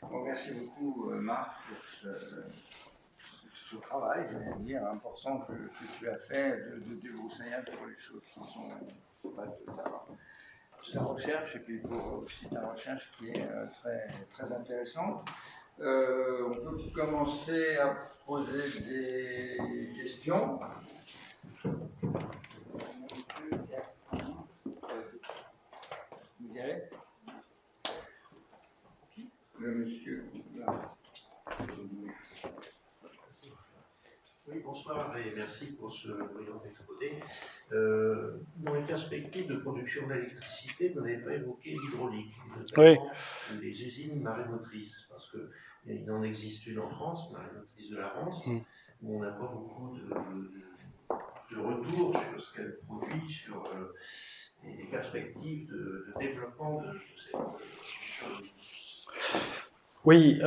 Bon, merci beaucoup, Marc, pour ce travail, je vais dire, important que tu as fait de débroussailler pour les choses qui sont pas de ta recherche, et puis pour aussi ta recherche qui est très, très intéressante. On peut commencer à poser des questions. Vous direz le monsieur là. Oui, bonsoir et merci pour ce brillant exposé. Dans les perspectives de production d'électricité, vous n'avez pas évoqué l'hydraulique, notamment les usines marémotrices, parce qu'il en existe une en France, Marémotrice de la Rance, où on n'a pas beaucoup de retours sur ce qu'elle produit, sur les perspectives de développement de cette chose. Oui,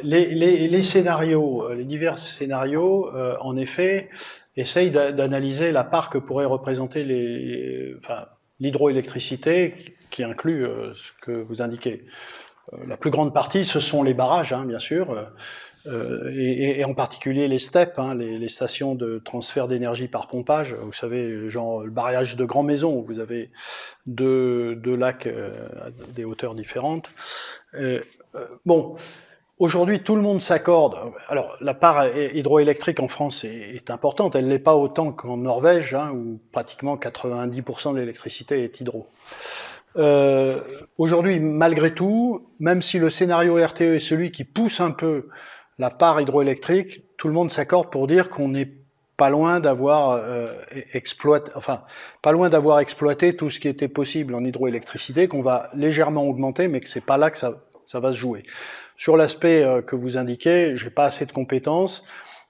les scénarios, les divers scénarios, en effet, essayent d'analyser la part que pourrait représenter l'hydroélectricité, qui inclut ce que vous indiquez. La plus grande partie, ce sont les barrages, hein, bien sûr, et en particulier les STEP, hein, les stations de transfert d'énergie par pompage. Vous savez, genre le barrage de grandes maisons, où vous avez deux lacs à des hauteurs différentes. Bon, aujourd'hui, tout le monde s'accorde. Alors, la part hydroélectrique en France est importante. Elle ne l'est pas autant qu'en Norvège, hein, où pratiquement 90% de l'électricité est hydro. Aujourd'hui, malgré tout, même si le scénario RTE est celui qui pousse un peu la part hydroélectrique, tout le monde s'accorde pour dire qu'on n'est pas loin d'avoir exploité tout ce qui était possible en hydroélectricité, qu'on va légèrement augmenter, mais que c'est pas là que ça va se jouer. Sur l'aspect que vous indiquez, j'ai pas assez de compétences,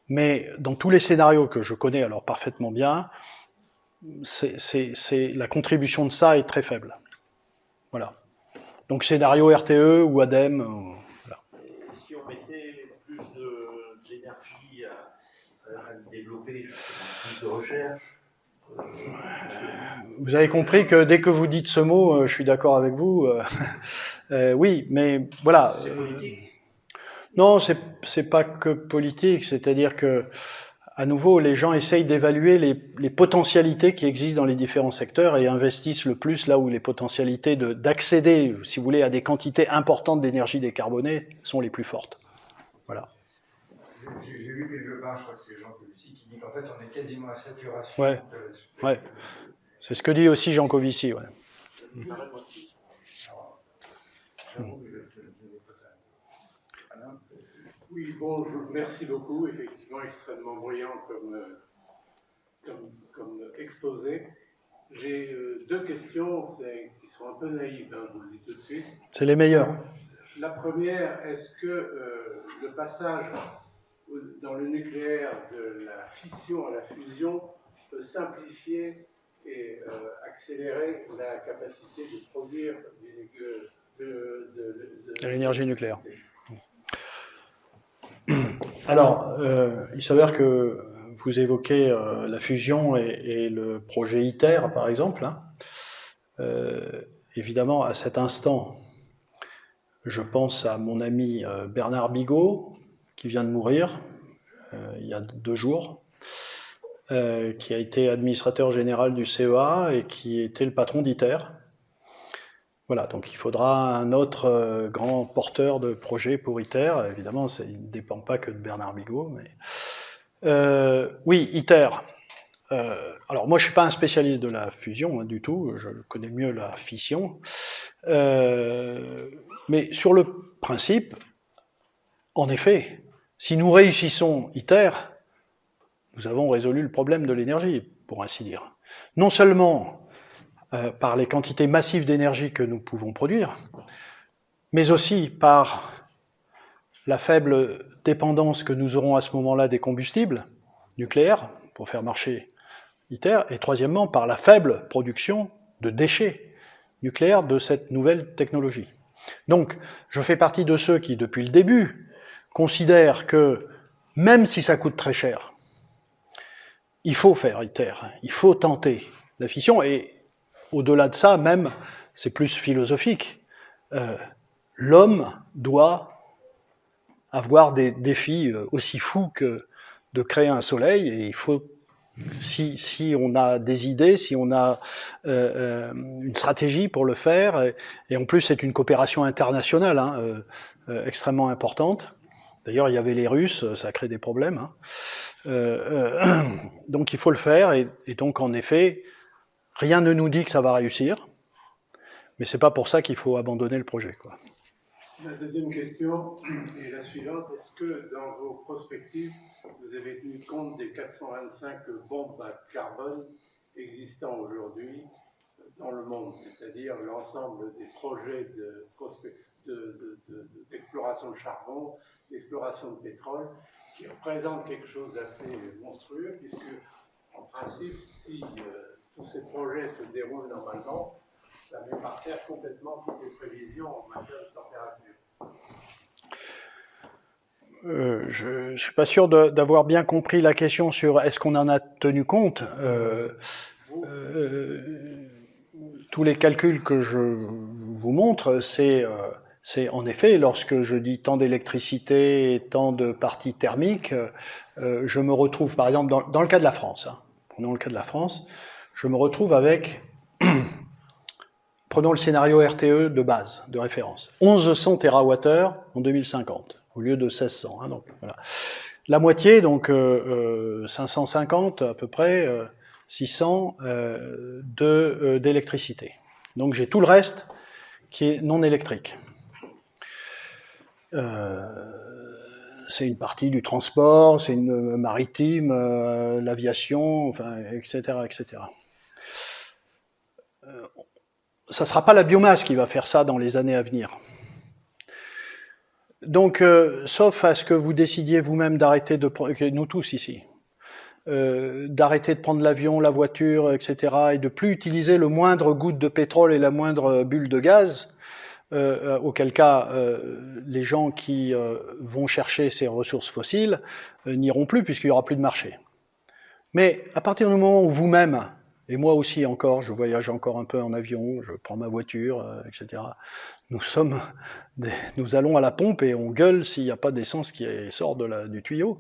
mais dans tous les scénarios que je connais alors parfaitement bien, la contribution de ça est très faible. Voilà. Donc scénario RTE ou ADEME. Voilà. Si on mettait plus d'énergie à développer, plus de recherche. Vous avez compris que dès que vous dites ce mot, je suis d'accord avec vous. Oui, mais voilà. C'est politique. Non, c'est pas que politique, c'est-à-dire que, à nouveau, les gens essayent d'évaluer les potentialités qui existent dans les différents secteurs et investissent le plus là où les potentialités d'accéder, si vous voulez, à des quantités importantes d'énergie décarbonée sont les plus fortes. Voilà. J'ai lu quelque part, je crois que c'est Jean Covici, qui dit qu'en fait on est quasiment à saturation. Ouais. Ouais. C'est ce que dit aussi Jean Covici. Ouais. Oui, bonjour, merci beaucoup, effectivement extrêmement brillant comme exposé. J'ai deux questions qui sont un peu naïves, hein, je vous le dis tout de suite. C'est les meilleurs. La première, est-ce que le passage dans le nucléaire de la fission à la fusion peut simplifier et accélérer la capacité de produire de l'énergie nucléaire? Alors, il s'avère que vous évoquez la fusion et le projet ITER, par exemple. Hein. Évidemment, à cet instant, je pense à mon ami Bernard Bigot, qui vient de mourir il y a 2 jours, qui a été administrateur général du CEA et qui était le patron d'ITER. Voilà, donc il faudra un autre grand porteur de projet pour ITER. Évidemment, il ne dépend pas que de Bernard Bigot. Mais... oui, ITER. Alors moi, je ne suis pas un spécialiste de la fusion, hein, du tout. Je connais mieux la fission. Mais sur le principe, en effet, si nous réussissons ITER, nous avons résolu le problème de l'énergie, pour ainsi dire. Non seulement par les quantités massives d'énergie que nous pouvons produire, mais aussi par la faible dépendance que nous aurons à ce moment-là des combustibles nucléaires pour faire marcher ITER, et troisièmement par la faible production de déchets nucléaires de cette nouvelle technologie. Donc, je fais partie de ceux qui, depuis le début, considèrent que, même si ça coûte très cher, il faut faire ITER, il faut tenter la fission, et au-delà de ça, même, c'est plus philosophique. l'homme doit avoir des défis aussi fous que de créer un soleil, et il faut, si on a des idées, si on a une stratégie pour le faire, et en plus c'est une coopération internationale extrêmement importante. D'ailleurs, il y avait les Russes, ça crée des problèmes. Donc il faut le faire, et donc en effet, rien ne nous dit que ça va réussir, mais c'est pas pour ça qu'il faut abandonner le projet, quoi. La deuxième question est la suivante. Est-ce que dans vos prospectives, vous avez tenu compte des 425 bombes à carbone existant aujourd'hui dans le monde, c'est-à-dire l'ensemble des projets d'exploration de charbon, d'exploration de pétrole, qui représentent quelque chose d'assez monstrueux, puisque, en principe, si tous ces projets se déroulent normalement, ça met par terre complètement toutes les prévisions en matière de température. Je ne suis pas sûr d'avoir bien compris la question sur est-ce qu'on en a tenu compte. Tous les calculs que je vous montre, c'est en effet, lorsque je dis tant d'électricité et tant de parties thermiques, je me retrouve, par exemple, dans le cas de la France, prenons le cas de la France, je me retrouve avec, prenons le scénario RTE de base, de référence, 1100 TWh en 2050. Au lieu de 1600. Donc, voilà. La moitié, donc 550 à peu près, 600 d'électricité. Donc j'ai tout le reste qui est non électrique. C'est une partie du transport, c'est une maritime, l'aviation, enfin, etc., etc. Ça ne sera pas la biomasse qui va faire ça dans les années à venir. Donc, sauf à ce que vous décidiez vous-même d'arrêter de prendre, nous tous ici, d'arrêter de prendre l'avion, la voiture, etc., et de plus utiliser le moindre goutte de pétrole et la moindre bulle de gaz, auquel cas les gens qui vont chercher ces ressources fossiles n'iront plus puisqu'il n'y aura plus de marché. Mais à partir du moment où vous-même, et moi aussi encore, je voyage encore un peu en avion, je prends ma voiture, etc., nous allons à la pompe et on gueule s'il n'y a pas d'essence qui sort du tuyau.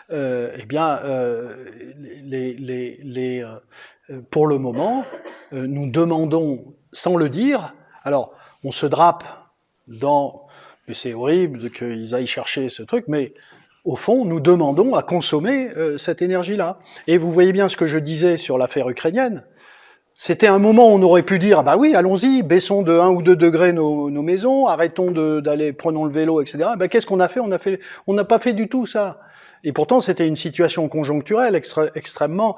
Eh bien, pour le moment, nous demandons, sans le dire, alors on se drape mais c'est horrible qu'ils aillent chercher ce truc, mais au fond, nous demandons à consommer cette énergie-là. Et vous voyez bien ce que je disais sur l'affaire ukrainienne. C'était un moment où on aurait pu dire, bah oui, allons-y, baissons de 1 ou 2 degrés nos maisons, arrêtons d'aller, prenons le vélo, etc. Ben, qu'est-ce qu'on a fait ? On n'a pas fait du tout ça. Et pourtant, c'était une situation conjoncturelle extrêmement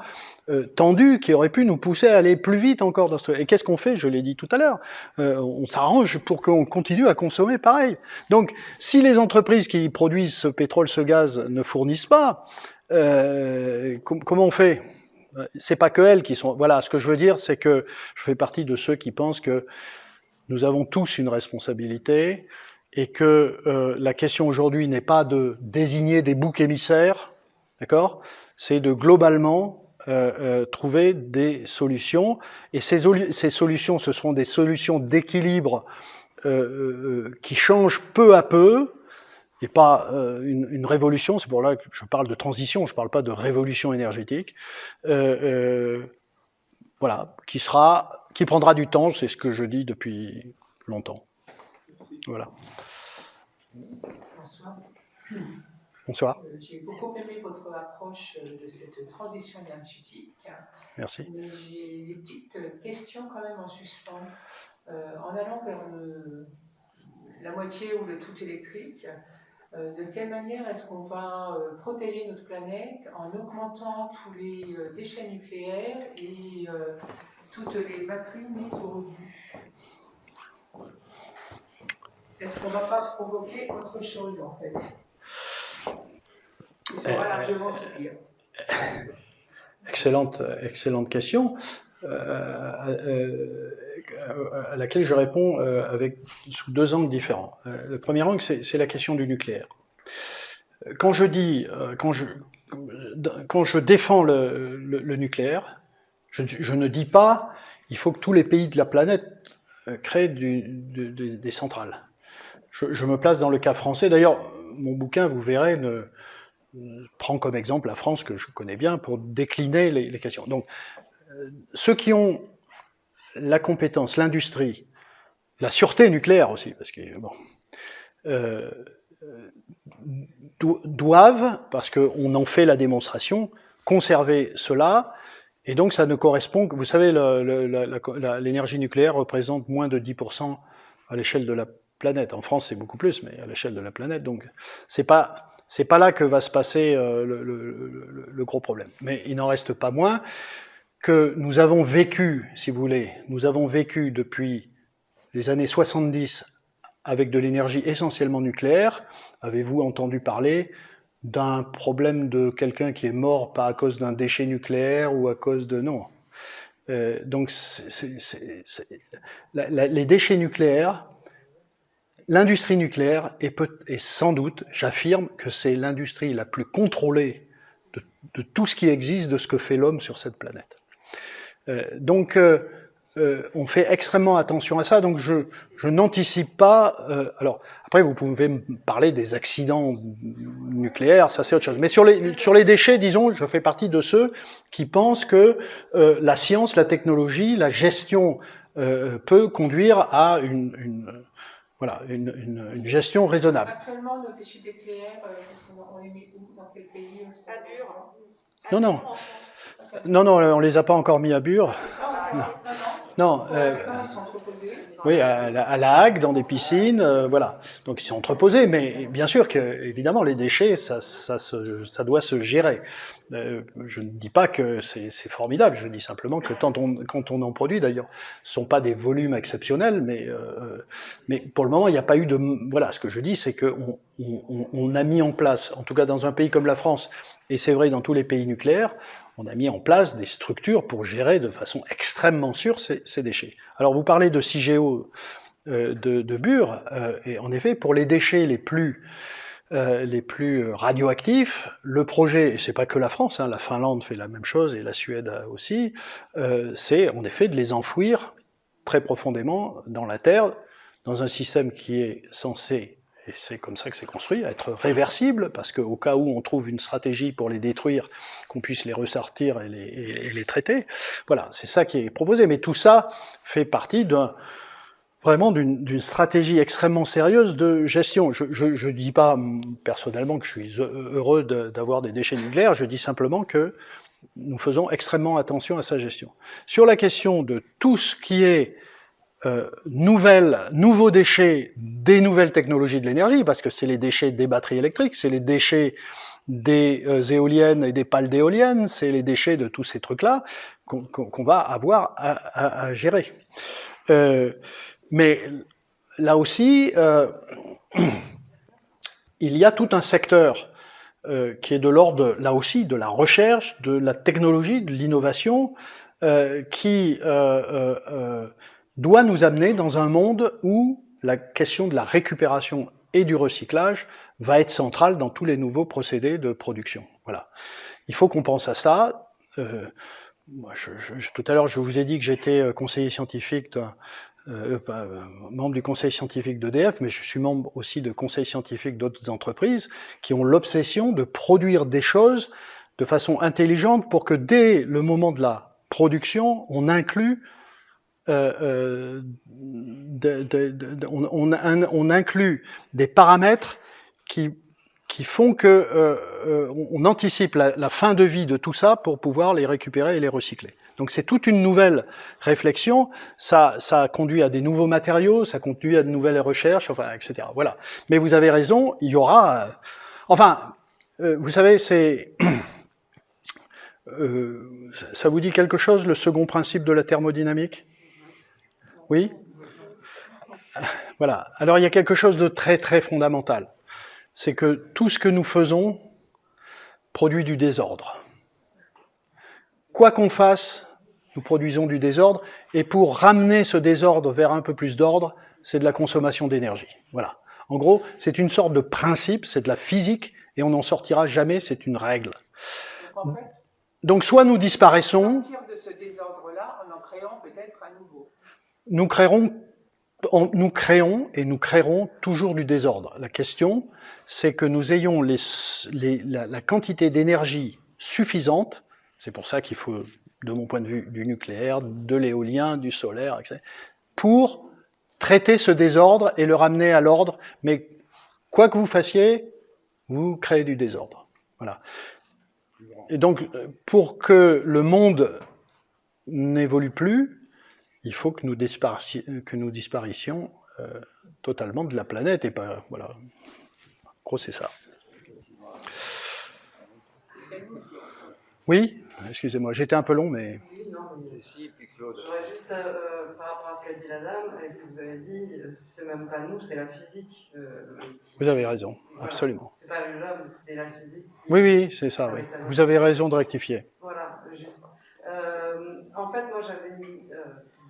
tendue qui aurait pu nous pousser à aller plus vite encore dans ce truc. Et qu'est-ce qu'on fait ? Je l'ai dit tout à l'heure. On s'arrange pour qu'on continue à consommer pareil. Donc, si les entreprises qui produisent ce pétrole, ce gaz ne fournissent pas, comment on fait ? C'est pas que elles qui sont... Voilà, ce que je veux dire, c'est que je fais partie de ceux qui pensent que nous avons tous une responsabilité et que la question aujourd'hui n'est pas de désigner des boucs émissaires, d'accord ? C'est de globalement trouver des solutions. Et ces solutions, ce seront des solutions d'équilibre qui changent peu à peu, et pas une révolution, c'est pour là que je parle de transition, je ne parle pas de révolution énergétique, voilà, qui prendra du temps, c'est ce que je dis depuis longtemps. Merci. Voilà. Bonsoir. Bonsoir. J'ai beaucoup aimé votre approche de cette transition énergétique. Merci. Mais j'ai des petites questions quand même en suspens. En allant vers la moitié ou le tout électrique, de quelle manière est-ce qu'on va protéger notre planète en augmentant tous les déchets nucléaires et toutes les batteries mises au rebut? Est-ce qu'on ne va pas provoquer autre chose en fait? Qui sera largement pire. Excellente question. À laquelle je réponds sous 2 angles différents. Le premier angle, c'est la question du nucléaire. Quand je défends le nucléaire, je ne dis pas il faut que tous les pays de la planète créent des centrales. je me place dans le cas français. D'ailleurs, mon bouquin, vous verrez, prend comme exemple la France, que je connais bien, pour décliner les questions. Donc, ceux qui ont la compétence, l'industrie, la sûreté nucléaire aussi, parce que, bon, doivent, parce qu'on en fait la démonstration, conserver cela, et donc ça ne correspond que, vous savez, l'énergie nucléaire représente moins de 10% à l'échelle de la planète. En France, c'est beaucoup plus, mais à l'échelle de la planète, donc c'est pas là que va se passer le gros problème. Mais il n'en reste pas moins que nous avons vécu, si vous voulez, depuis les années 70 avec de l'énergie essentiellement nucléaire. Avez-vous entendu parler d'un problème de quelqu'un qui est mort pas à cause d'un déchet nucléaire ou à cause de... Non. Donc, les déchets nucléaires, l'industrie nucléaire est sans doute, j'affirme, que c'est l'industrie la plus contrôlée de tout ce qui existe, de ce que fait l'homme sur cette planète. Donc, on fait extrêmement attention à ça, donc je n'anticipe pas... alors, après, vous pouvez me parler des accidents nucléaires, ça c'est autre chose. Mais sur les déchets, disons, je fais partie de ceux qui pensent que la science, la technologie, la gestion peut conduire à une gestion raisonnable. Actuellement, nos déchets nucléaires, on les met où, dans quel pays? À Bure. Non, on les a pas encore mis à Bure. Non, ils sont entreposés. oui, à la Hague, dans des piscines, voilà. Donc ils sont entreposés, mais bien sûr que, évidemment, les déchets, ça doit se gérer. Je ne dis pas que c'est formidable, je dis simplement que quand on en produit, d'ailleurs, ce ne sont pas des volumes exceptionnels, mais pour le moment, il n'y a pas eu de... Voilà, ce que je dis, c'est qu'on a mis en place, en tout cas dans un pays comme la France, et c'est vrai dans tous les pays nucléaires, on a mis en place des structures pour gérer de façon extrêmement sûre ces déchets. Alors vous parlez de CIGEO de Bure, et en effet, pour les déchets les plus radioactifs, le projet, et c'est pas que la France, hein, la Finlande fait la même chose et la Suède aussi, c'est en effet de les enfouir très profondément dans la terre, dans un système qui est censé, et c'est comme ça que c'est construit, être réversible, parce qu'au cas où on trouve une stratégie pour les détruire, qu'on puisse les ressortir et les traiter. Voilà, c'est ça qui est proposé. Mais tout ça fait partie vraiment d'une stratégie extrêmement sérieuse de gestion. Je ne dis pas personnellement que je suis heureux d'avoir des déchets nucléaires, je dis simplement que nous faisons extrêmement attention à sa gestion. Sur la question de tout ce qui est nouveaux déchets des nouvelles technologies de l'énergie, parce que c'est les déchets des batteries électriques, c'est les déchets des éoliennes et des pales d'éoliennes, c'est les déchets de tous ces trucs-là qu'on va avoir à gérer. Mais là aussi, il y a tout un secteur qui est de l'ordre, là aussi, de la recherche, de la technologie, de l'innovation, qui doit nous amener dans un monde où la question de la récupération et du recyclage va être centrale dans tous les nouveaux procédés de production. Voilà. Il faut qu'on pense à ça. Tout à l'heure, je vous ai dit que j'étais conseiller scientifique, membre du conseil scientifique d'EDF, mais je suis membre aussi de conseils scientifiques d'autres entreprises qui ont l'obsession de produire des choses de façon intelligente pour que dès le moment de la production, on inclut on inclut des paramètres qui font que on anticipe la fin de vie de tout ça pour pouvoir les récupérer et les recycler. Donc c'est toute une nouvelle réflexion, ça conduit à des nouveaux matériaux, ça conduit à de nouvelles recherches, enfin, etc. Voilà. Mais vous avez raison, il y aura... vous savez, c'est... ça vous dit quelque chose, le second principe de la thermodynamique ? Oui ? Voilà. Alors il y a quelque chose de très très fondamental. C'est que tout ce que nous faisons produit du désordre. Quoi qu'on fasse, nous produisons du désordre, et pour ramener ce désordre vers un peu plus d'ordre, c'est de la consommation d'énergie. Voilà. En gros, c'est une sorte de principe, c'est de la physique, et on n'en sortira jamais, c'est une règle. Donc soit nous disparaissons... Sortir de ce désordre-là en créant peut-être à nouveau. Nous créerons nous créons et nous créerons toujours du désordre. La question, c'est que nous ayons la quantité d'énergie suffisante, c'est pour ça qu'il faut, de mon point de vue, du nucléaire, de l'éolien, du solaire, etc., pour traiter ce désordre et le ramener à l'ordre. Mais quoi que vous fassiez, vous créez du désordre. Voilà. Et donc, pour que le monde n'évolue plus, il faut que nous disparissions totalement de la planète. Et pas, voilà. En gros, c'est ça. Oui, excusez-moi, j'étais un peu long, mais... J'aurais juste, par rapport à ce qu'a dit la dame, et ce que vous avez dit, c'est même pas nous, c'est la physique. Vous avez raison, voilà. Absolument. C'est pas l'homme, c'est la physique. Oui, c'est ça, oui. Vous avez raison de rectifier. Voilà, juste. En fait, moi, j'avais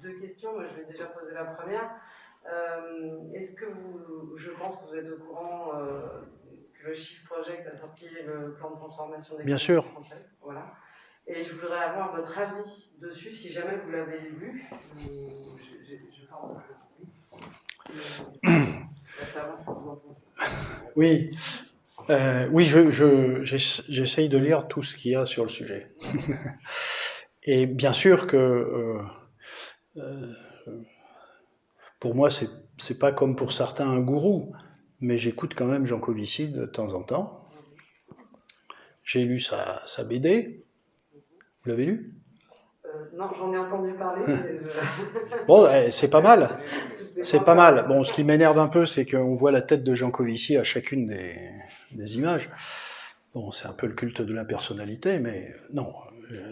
deux questions, mais je vais déjà poser la première. Est-ce que je pense que vous êtes au courant que le Shift Project a sorti le plan de transformation des économies françaises. Voilà. Et je voudrais avoir votre avis dessus, si jamais vous l'avez lu. Je pense que oui. Oui. Oui, j'essaye de lire tout ce qu'il y a sur le sujet. Et bien sûr que pour moi, c'est pas comme pour certains un gourou, mais j'écoute quand même Jean Covici de temps en temps. J'ai lu sa BD. Vous l'avez lu ? Non, j'en ai entendu parler. Bon, c'est pas mal. C'est pas mal. Bon, ce qui m'énerve un peu, c'est qu'on voit la tête de Jean Covici à chacune des images. Bon, c'est un peu le culte de la personnalité, mais non.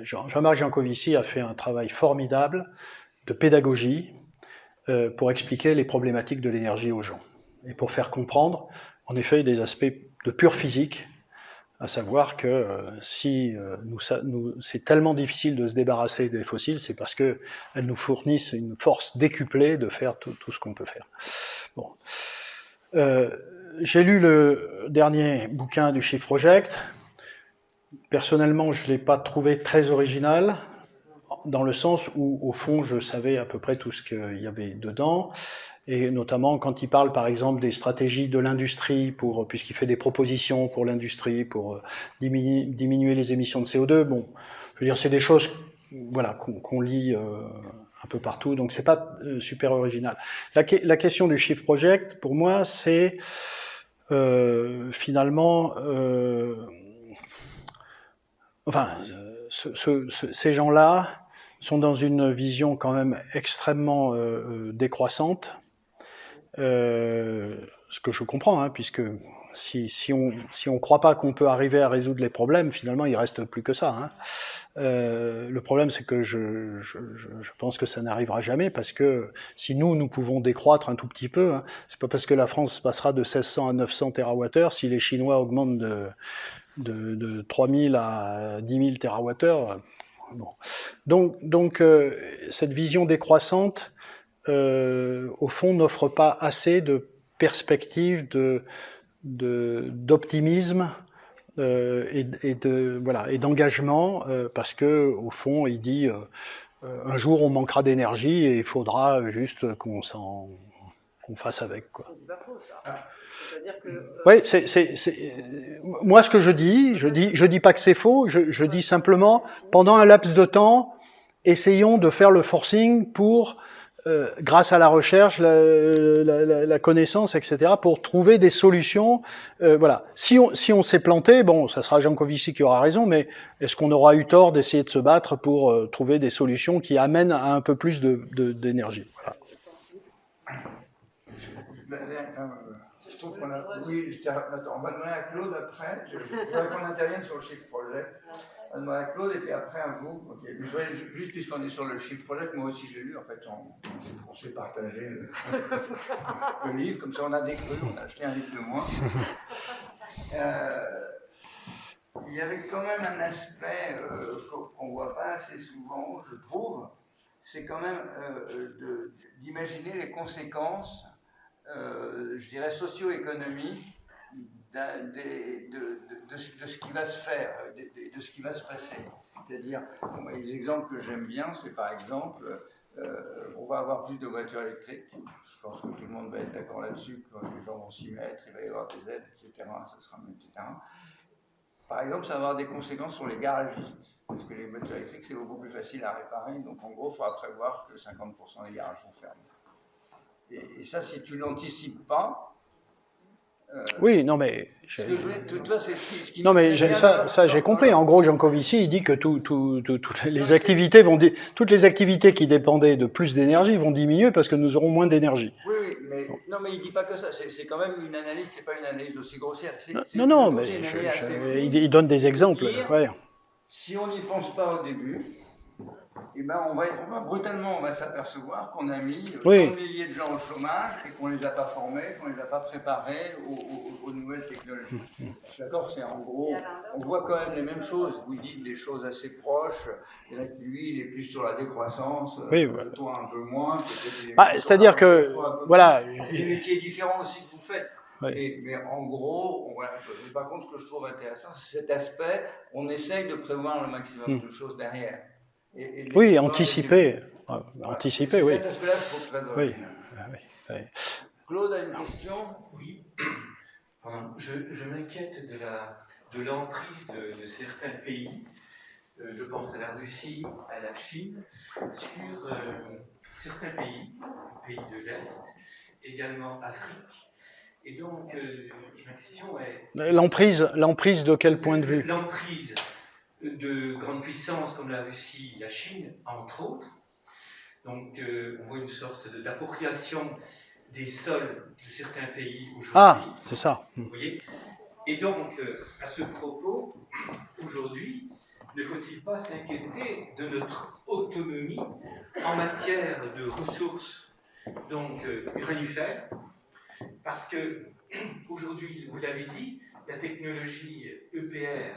Jean-Marc Jancovici a fait un travail formidable de pédagogie pour expliquer les problématiques de l'énergie aux gens et pour faire comprendre, en effet, des aspects de pure physique, à savoir que si c'est tellement difficile de se débarrasser des fossiles, c'est parce qu'elles nous fournissent une force décuplée de faire tout ce qu'on peut faire. Bon. J'ai lu le dernier bouquin du Shift Project. Personnellement, je ne l'ai pas trouvé très original, dans le sens où, au fond, je savais à peu près tout ce qu'il y avait dedans, et notamment quand il parle, par exemple, des stratégies de l'industrie, puisqu'il fait des propositions pour l'industrie, pour diminuer les émissions de CO2. Bon, je veux dire, c'est des choses, voilà, qu'on lit un peu partout, donc c'est pas super original. La question du Shift Project, pour moi, c'est finalement... Enfin, ces gens-là sont dans une vision quand même extrêmement décroissante, ce que je comprends, hein, puisque si on croit pas qu'on peut arriver à résoudre les problèmes, finalement, il reste plus que ça. Hein. Le problème, c'est que je pense que ça n'arrivera jamais, parce que si nous pouvons décroître un tout petit peu, hein, c'est pas parce que la France passera de 1600 à 900 TWh, si les Chinois augmentent de 3000 à 10 000 TWh. Bon. Donc cette vision décroissante, au fond, n'offre pas assez de perspectives d'optimisme et d'engagement, parce que au fond, il dit un jour on manquera d'énergie et il faudra juste qu'on fasse avec, quoi. C'est-à-dire que, oui, moi ce que je dis pas que c'est faux, je dis simplement, pendant un laps de temps, essayons de faire le forcing pour, grâce à la recherche, la connaissance, etc., pour trouver des solutions. Voilà. Si on s'est planté, bon, ça sera Jean Covici qui aura raison, mais est-ce qu'on aura eu tort d'essayer de se battre pour trouver des solutions qui amènent à un peu plus d'énergie? Voilà. Je trouve qu'on a... Oui, attends, on va demander à Claude après. Je voudrais qu'on intervienne sur le Shift Project. On va demander à Claude et puis après à vous. Okay. Je voudrais juste, puisqu'on est sur le Shift Project, moi aussi j'ai lu, en fait, on s'est partagé le livre, comme ça on a décru, on a acheté un livre de moins. Il y avait quand même un aspect qu'on ne voit pas assez souvent, je trouve, c'est quand même d'imaginer les conséquences, je dirais, socio-économiques de ce qui va se faire, de ce qui va se passer. C'est-à-dire, les exemples que j'aime bien, c'est par exemple on va avoir plus de voitures électriques. Je pense que tout le monde va être d'accord là-dessus, que les gens vont s'y mettre, il va y avoir des aides, etc. Ça sera mieux, etc. Par exemple, ça va avoir des conséquences sur les garagistes, parce que les voitures électriques, c'est beaucoup plus facile à réparer. Donc, en gros, il faudra prévoir que 50% des garages vont fermer. Et ça, si tu n'anticipes pas... oui, non mais... Non, mais ça j'ai compris. En gros, Jancovici, il dit que toutes les activités qui dépendaient de plus d'énergie vont diminuer parce que nous aurons moins d'énergie. Oui, oui, mais non, mais il dit pas que ça. C'est quand même une analyse. C'est pas une analyse aussi grossière. Non, mais il donne des exemples. Ouais. Si on n'y pense pas au début, eh ben on va brutalement s'apercevoir qu'on a mis tant de milliers de gens au chômage et qu'on les a pas formés, qu'on les a pas préparés aux nouvelles technologies. Je suis d'accord, c'est en gros, on voit quand même les mêmes choses. Vous dites des choses assez proches. Il y en a qui, lui, il est plus sur la décroissance, toi un peu moins. C'est-à-dire que, voilà. C'est des métiers différents aussi que vous faites. Oui. Mais en gros, on voit la même chose. Mais par contre, ce que je trouve intéressant, c'est cet aspect, on essaye de prévoir le maximum de choses derrière. Oui, anticiper. Anticiper, oui. Cet aspect-là, je trouve très oui. Claude a une question? Oui. Je m'inquiète de l'emprise de certains pays, je pense à la Russie, à la Chine, sur certains pays de l'Est, également Afrique. Et donc, ma question est... L'emprise de quel point de vue? L'emprise de grandes puissances comme la Russie, la Chine, entre autres. Donc, on voit une sorte d'appropriation des sols de certains pays aujourd'hui. Ah, c'est ça. Vous voyez? Et donc, à ce propos, aujourd'hui, ne faut-il pas s'inquiéter de notre autonomie en matière de ressources donc uranifères? Parce que, aujourd'hui, vous l'avez dit, la technologie EPR,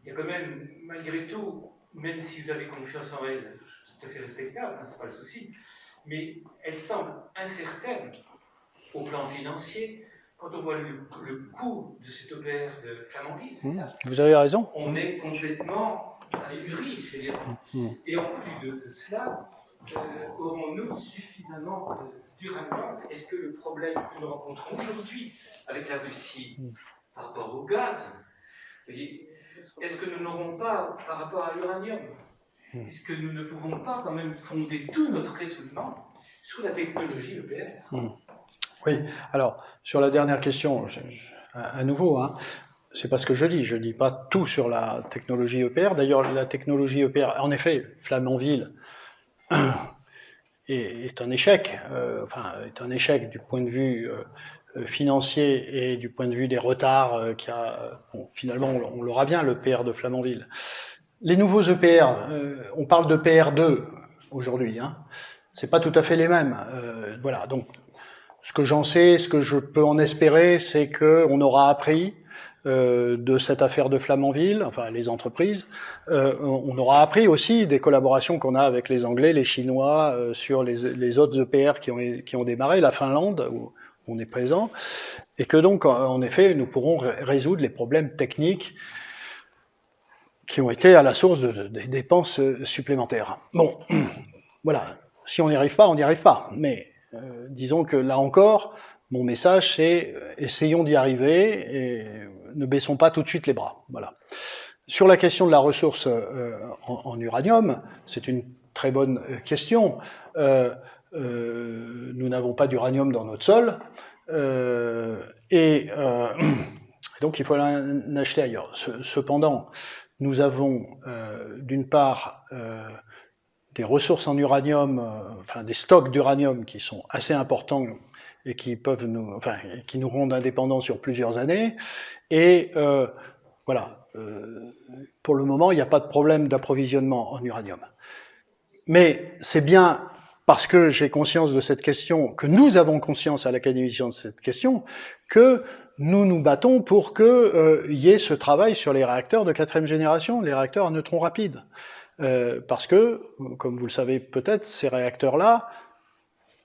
il y a quand même, malgré tout, même si vous avez confiance en elle, tout à fait respectable, hein, c'est pas le souci, mais elle semble incertaine au plan financier. Quand on voit le coût de cet EPR de Flamanville, c'est ça. Vous avez raison. On est complètement ahuri, je veux dire. Et en plus de cela, aurons-nous suffisamment d'uranium? Est-ce que le problème que nous rencontrons aujourd'hui avec la Russie par rapport au gaz, est-ce que nous n'aurons pas par rapport à l'uranium? Est-ce que nous ne pouvons pas quand même fonder tout notre raisonnement sur la technologie EPR? Oui, alors, sur la dernière question, à nouveau, hein, c'est pas ce que je dis pas tout sur la technologie EPR. D'ailleurs, la technologie EPR, en effet, Flamanville est un échec, est un échec du point de vue financier et du point de vue des retards qu'il y a. Finalement, on l'aura bien, l'EPR de Flamanville. Les nouveaux EPR, on parle de PR2 aujourd'hui, hein, c'est pas tout à fait les mêmes. Voilà, donc, ce que j'en sais, ce que je peux en espérer, c'est qu'on aura appris de cette affaire de Flamanville, enfin les entreprises. On aura appris aussi des collaborations qu'on a avec les Anglais, les Chinois, sur les autres EPR qui ont démarré, la Finlande, où on est présent, et que donc, en effet, nous pourrons résoudre les problèmes techniques qui ont été à la source des dépenses supplémentaires. Bon, voilà, si on n'y arrive pas, on n'y arrive pas, mais disons que là encore, mon message c'est essayons d'y arriver et ne baissons pas tout de suite les bras. Voilà. Sur la question de la ressource en uranium, c'est une très bonne question. Nous n'avons pas d'uranium dans notre sol donc il faut en acheter ailleurs. Cependant, nous avons d'une part des ressources en uranium, des stocks d'uranium qui sont assez importants et qui peuvent qui nous rendent indépendants sur plusieurs années. Et voilà, pour le moment, il n'y a pas de problème d'approvisionnement en uranium. Mais c'est bien parce que j'ai conscience de cette question, que nous avons conscience à l'Académie de cette question, que nous nous battons pour qu'il y ait ce travail sur les réacteurs de 4e génération, les réacteurs à neutrons rapides. Parce que, comme vous le savez peut-être, ces réacteurs-là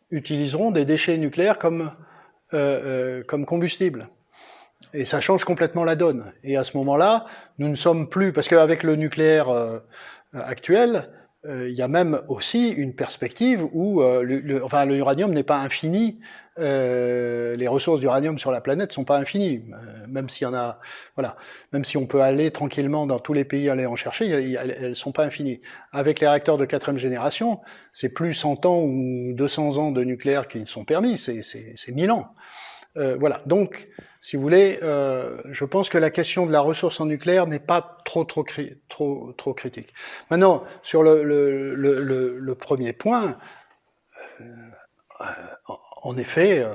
utiliseront des déchets nucléaires comme combustible. Et ça change complètement la donne. Et à ce moment-là, nous ne sommes plus... Parce qu'avec le nucléaire actuel, il y a même aussi une perspective où l'uranium n'est pas infini, les ressources d'uranium sur la planète sont pas infinies, même s'il y en a, voilà, même si on peut aller tranquillement dans tous les pays aller en chercher, elles sont pas infinies. Avec les réacteurs de 4e génération, c'est plus 100 ans ou 200 ans de nucléaire qui sont permis, c'est 1000 ans. Voilà, donc, si vous voulez, je pense que la question de la ressource en nucléaire n'est pas trop critique. Maintenant, sur le premier point, en effet,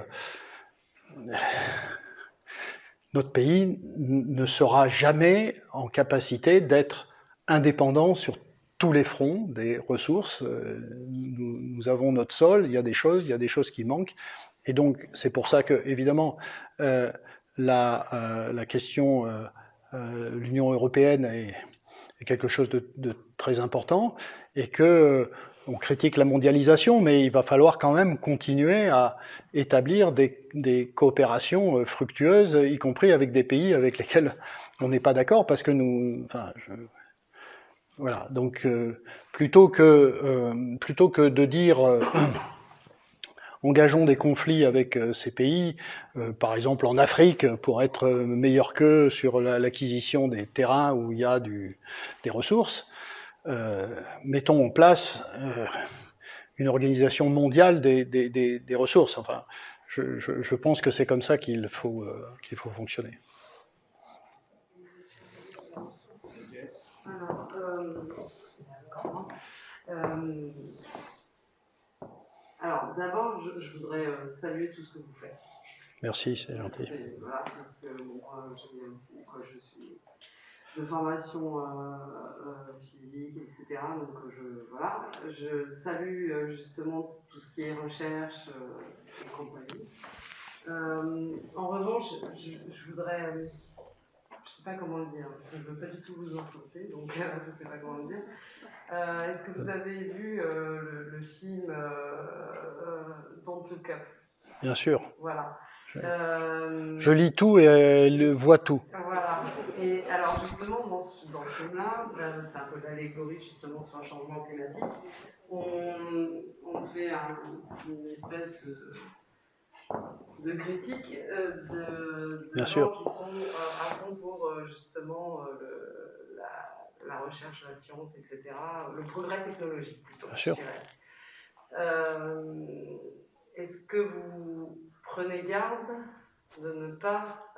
notre pays ne sera jamais en capacité d'être indépendant sur tous les fronts des ressources. Nous avons notre sol, il y a des choses qui manquent. Et donc, c'est pour ça que, évidemment, la question l'Union européenne est quelque chose de très important, et que on critique la mondialisation, mais il va falloir quand même continuer à établir des coopérations fructueuses, y compris avec des pays avec lesquels on n'est pas d'accord, parce que nous... voilà, donc plutôt que de dire... engageons des conflits avec ces pays, par exemple en Afrique, pour être meilleur qu'eux sur l'acquisition des terrains où il y a des ressources. Mettons en place une organisation mondiale des ressources. Enfin, je pense que c'est comme ça qu'il faut fonctionner. Alors, d'abord, je voudrais saluer tout ce que vous faites. Merci, c'est gentil. Voilà, parce que moi, je suis de formation physique, etc. Donc, je salue justement tout ce qui est recherche et compagnie. En revanche, je voudrais... je ne sais pas comment le dire, parce que je ne veux pas du tout vous enfoncer, donc je ne sais pas comment le dire. Est-ce que vous avez vu le film Don't Look Up? Bien sûr. Voilà. Je lis tout et elle voit tout. Voilà. Et alors justement, dans ce film-là, c'est un peu l'allégorie justement sur le changement climatique. On fait une espèce de critique de Bien gens sûr. qui sont à fond pour justement la recherche, la science, etc., le progrès technologique plutôt, Bien sûr. je dirais. Est-ce que vous prenez garde de ne pas,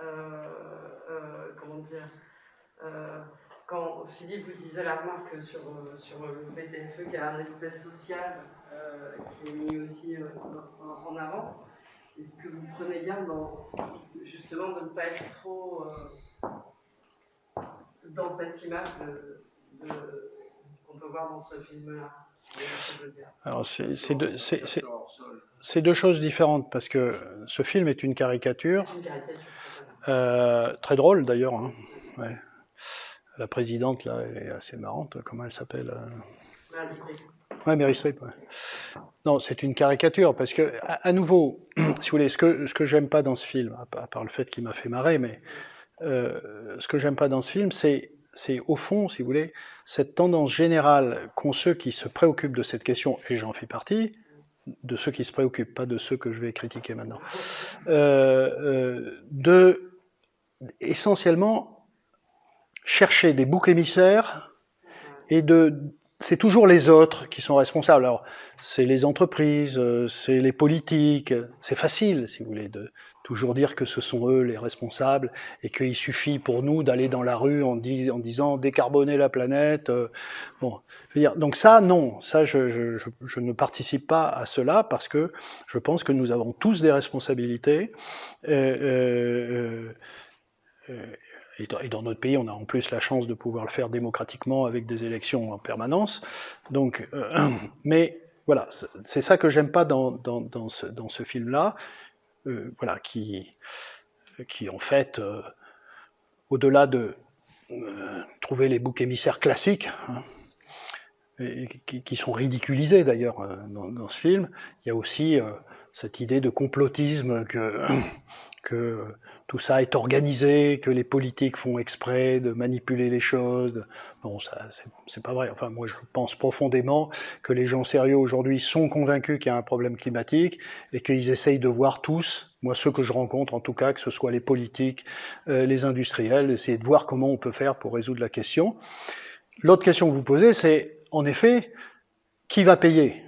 comment dire, quand Philippe vous disait la remarque sur le BTFE qui a un aspect social qui est mis aussi en avant, est-ce que vous prenez garde justement de ne pas être trop dans cette image qu'on peut voir dans ce film-là? Alors, c'est deux choses différentes, parce que ce film est une caricature, très drôle d'ailleurs. Hein. Ouais. La présidente, là, elle est assez marrante. Comment elle s'appelle? Ouais, Meryl Streep. Ouais. Non, c'est une caricature, parce que, à nouveau, si vous voulez, ce que j'aime pas dans ce film, à part le fait qu'il m'a fait marrer, mais ce que j'aime pas dans ce film, c'est au fond, si vous voulez, cette tendance générale qu'ont ceux qui se préoccupent de cette question, et j'en fais partie, de ceux qui se préoccupent, pas de ceux que je vais critiquer maintenant, de essentiellement chercher des boucs émissaires et c'est toujours les autres qui sont responsables. Alors, c'est les entreprises, c'est les politiques, c'est facile, si vous voulez, de toujours dire que ce sont eux les responsables et qu'il suffit pour nous d'aller dans la rue en disant décarboner la planète. Bon, je veux dire, donc ça, non, ça je ne participe pas à cela parce que je pense que nous avons tous des responsabilités. Et dans notre pays, on a en plus la chance de pouvoir le faire démocratiquement avec des élections en permanence. Donc, mais voilà, c'est ça que j'aime pas dans ce film-là, voilà, qui en fait, au-delà de trouver les boucs émissaires classiques, hein, et qui sont ridiculisés d'ailleurs dans ce film, il y a aussi cette idée de complotisme que tout ça est organisé, que les politiques font exprès de manipuler les choses. Bon, ça, c'est pas vrai. Enfin, moi, je pense profondément que les gens sérieux aujourd'hui sont convaincus qu'il y a un problème climatique et qu'ils essayent de voir tous, moi, ceux que je rencontre en tout cas, que ce soit les politiques, les industriels, essayer de voir comment on peut faire pour résoudre la question. L'autre question que vous posez, c'est, en effet, qui va payer ?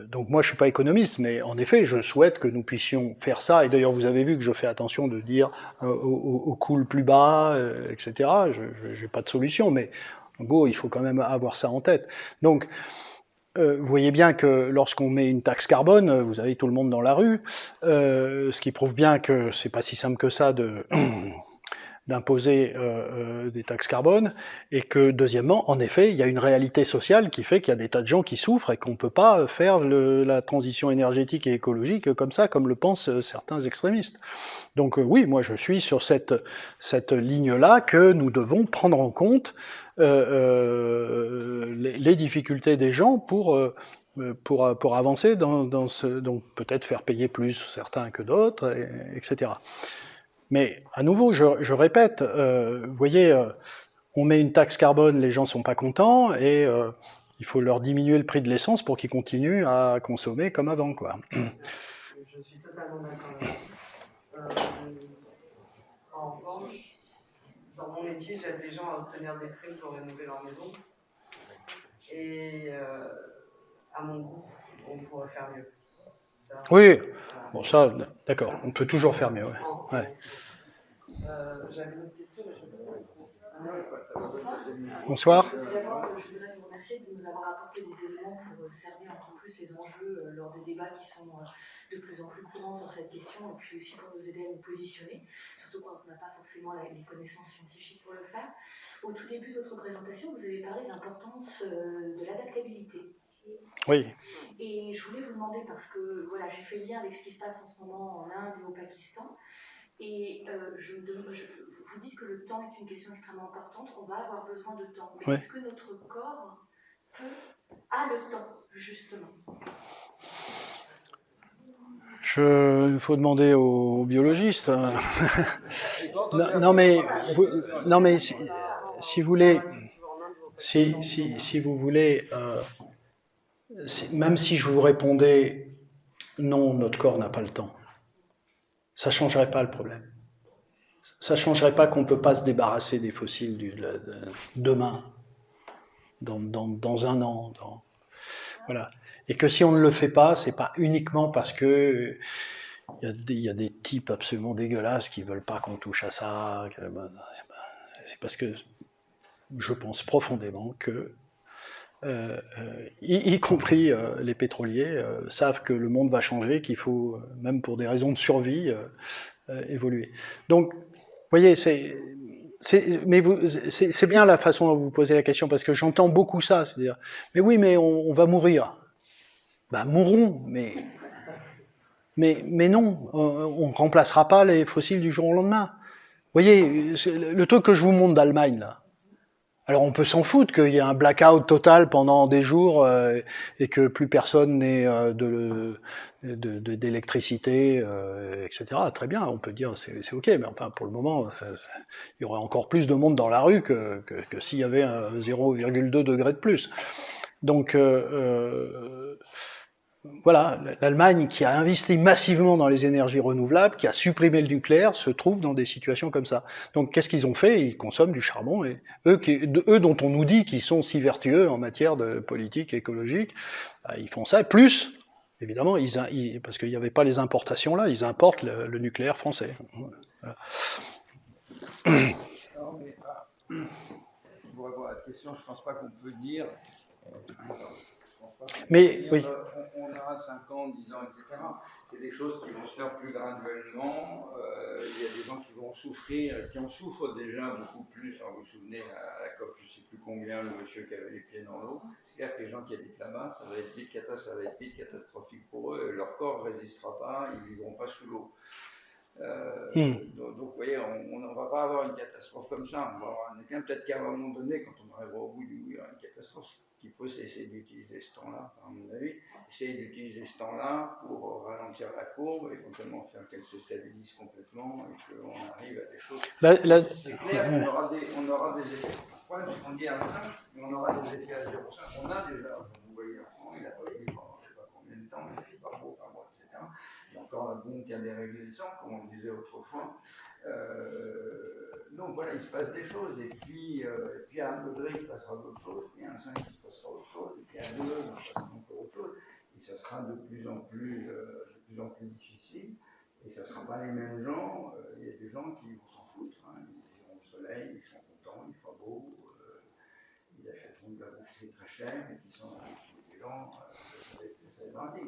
Donc moi je suis pas économiste, mais en effet je souhaite que nous puissions faire ça. Et d'ailleurs vous avez vu que je fais attention de dire au coût le plus bas, etc. Je n'ai pas de solution, mais en gros il faut quand même avoir ça en tête. Donc vous voyez bien que lorsqu'on met une taxe carbone, vous avez tout le monde dans la rue, ce qui prouve bien que c'est pas si simple que ça de d'imposer des taxes carbone, et que deuxièmement, en effet, il y a une réalité sociale qui fait qu'il y a des tas de gens qui souffrent et qu'on ne peut pas faire la transition énergétique et écologique comme ça, comme le pensent certains extrémistes. Donc oui, moi je suis sur cette ligne-là que nous devons prendre en compte les difficultés des gens pour avancer dans ce, donc peut-être faire payer plus certains que d'autres, etc. Mais à nouveau, je répète, vous voyez, on met une taxe carbone, les gens ne sont pas contents, et il faut leur diminuer le prix de l'essence pour qu'ils continuent à consommer comme avant, quoi. Je suis totalement d'accord avec vous. En revanche, dans mon métier, j'aide des gens à obtenir des primes pour rénover leur maison. Et à mon goût, on pourrait faire mieux. Ça, oui, bon ça, d'accord, on peut toujours faire mieux. Ouais. J'avais une autre question, mais je ne peux pas. Bonsoir. Bonsoir. Tout d'abord, je voudrais vous remercier de nous avoir apporté des éléments pour cerner encore plus les enjeux lors des débats qui sont de plus en plus courants sur cette question, et puis aussi pour nous aider à nous positionner, surtout quand on n'a pas forcément les connaissances scientifiques pour le faire. Au tout début de votre présentation, vous avez parlé de l'importance de l'adaptabilité. Oui. Et je voulais vous demander, parce que voilà, j'ai fait le lien avec ce qui se passe en ce moment en Inde et au Pakistan, et vous dites que le temps est une question extrêmement importante, on va avoir besoin de temps. Mais est-ce que notre corps a le temps, justement? Il faut demander aux biologistes. non, mais si vous voulez, si vous voulez, même si je vous répondais non, notre corps n'a pas le temps, ça ne changerait pas le problème. Ça ne changerait pas qu'on ne peut pas se débarrasser des fossiles demain, dans un an. Voilà. Et que si on ne le fait pas, c'est pas uniquement parce que il y a des types absolument dégueulasses qui veulent pas qu'on touche à ça. C'est parce que je pense profondément que, y compris les pétroliers, savent que le monde va changer, qu'il faut, même pour des raisons de survie, évoluer. Donc, vous voyez, c'est bien la façon dont vous posez la question, parce que j'entends beaucoup ça, c'est-à-dire, mais oui, mais on va mourir. Ben, mourons, mais non, on ne remplacera pas les fossiles du jour au lendemain. Vous voyez, le truc que je vous montre d'Allemagne, là, alors on peut s'en foutre qu'il y ait un blackout total pendant des jours et que plus personne n'ait d'électricité, etc. Très bien, on peut dire c'est ok, mais enfin pour le moment, il y aurait encore plus de monde dans la rue que s'il y avait 0,2 degré de plus. Donc voilà, l'Allemagne qui a investi massivement dans les énergies renouvelables, qui a supprimé le nucléaire, se trouve dans des situations comme ça. Donc qu'est-ce qu'ils ont fait? Ils consomment du charbon, et eux dont on nous dit qu'ils sont si vertueux en matière de politique écologique, ils font ça, plus, évidemment, parce qu'il n'y avait pas les importations là, ils importent le nucléaire français. Voilà. Non, mais, pour répondre à la question, je ne pense pas qu'on peut dire... Mais oui. On aura 5 ans, 10 ans, etc. C'est des choses qui vont se faire plus graduellement. Il y a des gens qui vont souffrir, qui en souffrent déjà beaucoup plus. Alors, vous vous souvenez, à la COP, je ne sais plus combien, le monsieur qui avait les pieds dans l'eau. C'est-à-dire que les gens qui habitent là-bas, ça va être vite catastrophique pour eux. Leur corps ne résistera pas, ils ne vivront pas sous l'eau. Donc, vous voyez, on ne va pas avoir une catastrophe comme ça. On va avoir peut-être qu'à un moment donné, quand on arrivera au bout il y aura une catastrophe qu'il faut essayer d'utiliser ce temps-là, à mon avis. essayer d'utiliser ce temps-là pour ralentir la courbe, éventuellement faire qu'elle se stabilise complètement et qu'on arrive à des choses. C'est clair qu'on aura des effets. Pourquoi on dit 1,5, mais on aura des effets à 0,5. On a déjà, vous voyez, il a pas eu pendant je ne sais pas combien de temps, il ne fait pas beau, par mois, etc. Il y a encore un boom qui a déréglé le temps, comme on le disait autrefois. Donc voilà, il se passe des choses, et puis à 1 degré, il se passera d'autres choses, puis à 1,5, il se passera autre chose, et puis à 2, il se passera encore autre chose, et ça sera de plus en plus difficile, et ça ne sera pas les mêmes gens. Il y a des gens qui vont s'en foutre, hein. Ils ont le soleil, ils sont contents, il fera beau, ils achèteront de la bouffe très chère, et qui sont des gens, ça va être dramatique.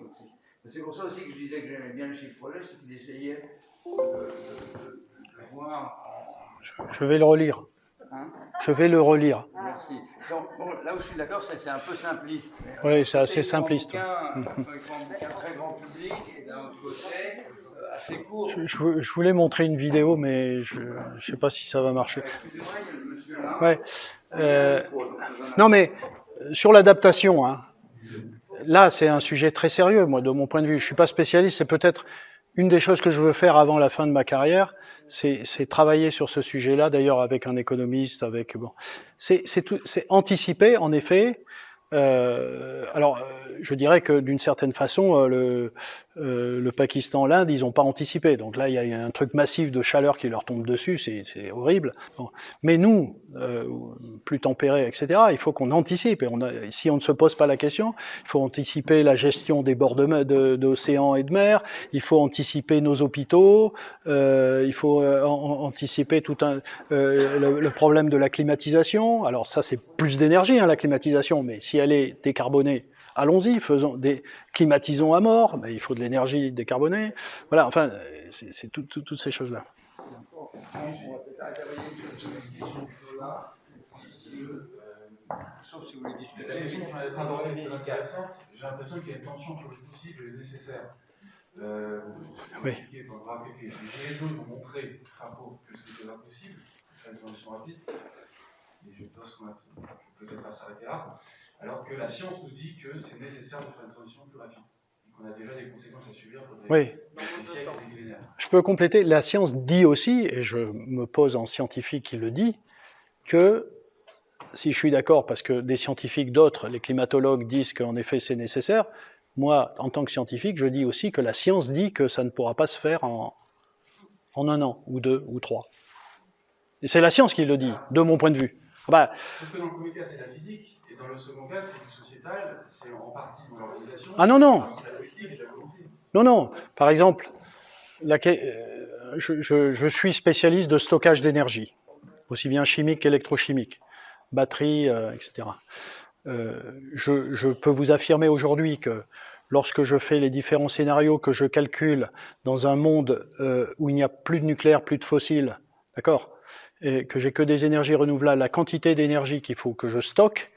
C'est pour ça aussi que je disais que j'aimais bien le chiffre-là, c'est qu'il essayait de voir en... Je vais le relire. Hein? Je vais le relire. Merci. Donc, bon, là où je suis d'accord, c'est un peu simpliste. Oui, c'est assez simpliste. Il faut un bouquin très grand public, et d'un autre côté, assez court. Je voulais montrer une vidéo, mais je ne sais pas si ça va marcher. Excusez-moi, il y a le monsieur là. Ouais. Non, mais sur l'adaptation, hein, là, c'est un sujet très sérieux, moi, de mon point de vue. Je ne suis pas spécialiste, c'est peut-être une des choses que je veux faire avant la fin de ma carrière, c'est travailler sur ce sujet-là, d'ailleurs avec un économiste, avec bon, c'est anticiper, en effet. Alors, je dirais que d'une certaine façon, le Pakistan, l'Inde, ils n'ont pas anticipé. Donc là, il y a un truc massif de chaleur qui leur tombe dessus, c'est horrible. Bon. Mais nous, plus tempérés, etc., il faut qu'on anticipe. Et si on ne se pose pas la question, il faut anticiper la gestion des bords d'océans et de mer, il faut anticiper nos hôpitaux, il faut anticiper tout le problème de la climatisation. Alors ça, c'est plus d'énergie, hein, la climatisation, mais si elle est décarbonée, allons-y, climatisons à mort, mais il faut de l'énergie décarbonée. Voilà, enfin, c'est toutes ces choses-là. Sauf si vous voulez discuter. La question qui m'a été abordée est très intéressante. J'ai l'impression qu'il y a une tension entre le possible et le nécessaire. Vous expliquez, vous rappelez que les Gilets jaunes ont montré, Trafo, que ce n'était pas possible, de faire une transition rapide. Et je pense qu'on va peut-être pas s'arrêter là. Alors que la science nous dit que c'est nécessaire de faire une transition plus rapide. Et qu'on a déjà des conséquences à subir pour des siècles et des millénaires. Je peux compléter. La science dit aussi, et je me pose en scientifique qui le dit, que si je suis d'accord, parce que des scientifiques, d'autres, les climatologues, disent qu'en effet c'est nécessaire, moi, en tant que scientifique, je dis aussi que la science dit que ça ne pourra pas se faire en 1 an, ou 2, ou 3. Et c'est la science qui le dit, de mon point de vue. Sauf que dans le comité, c'est la physique, et dans le second cas, c'est du sociétal, c'est en partie dans l'organisation. Ah non, non. C'est la politique et la volonté. Non, non. Par exemple, je suis spécialiste de stockage d'énergie, aussi bien chimique qu'électrochimique, batterie, etc. Je peux vous affirmer aujourd'hui que lorsque je fais les différents scénarios que je calcule dans un monde où il n'y a plus de nucléaire, plus de fossiles, d'accord, et que j'ai que des énergies renouvelables, la quantité d'énergie qu'il faut que je stocke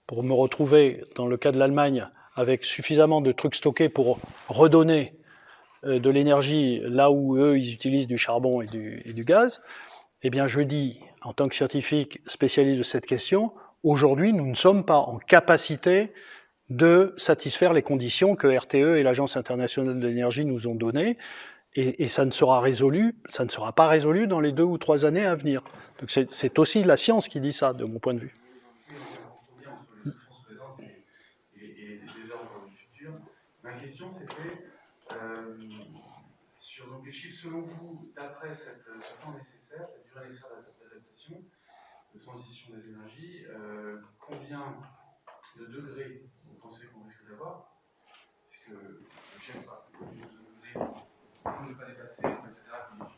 pour me retrouver, dans le cas de l'Allemagne, avec suffisamment de trucs stockés pour redonner de l'énergie là où eux, ils utilisent du charbon et du gaz, eh bien je dis, en tant que scientifique spécialiste de cette question, aujourd'hui, nous ne sommes pas en capacité de satisfaire les conditions que RTE et l'Agence internationale de l'énergie nous ont données, et ça ne sera pas résolu dans les 2 ou 3 années à venir. Donc c'est aussi la science qui dit ça, de mon point de vue. Entre les souffrances présentes et les ordres du futur. Ma question, c'était sur donc, les chiffres, selon vous, d'après ce temps nécessaire, cette durée nécessaire d'adaptation, de transition des énergies, combien de degrés vous pensez qu'on risque d'avoir? Parce que je ne sais pas, pour ne pas dépasser, etc., donc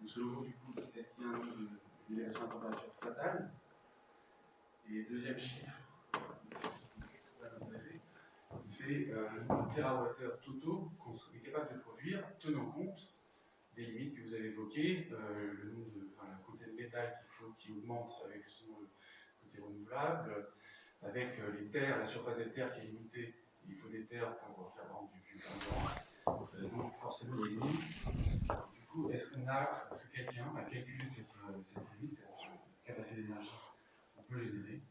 selon vous, du coup, est-ce qu'il y a un nombre d'élévations de température fatale? Et deuxième chiffre, c'est le nombre de térawattheures totaux qu'on serait capable de produire, tenant compte des limites que vous avez évoquées, le nombre la quantité de métal qui augmente avec justement le côté renouvelable, avec les terres, la surface des terres qui est limitée, il faut des terres pour faire vendre du biocarburant, donc forcément il y a des limites. Du coup, est-ce que quelqu'un a calculé cette limite, cette capacité d'énergie qu'on peut générer?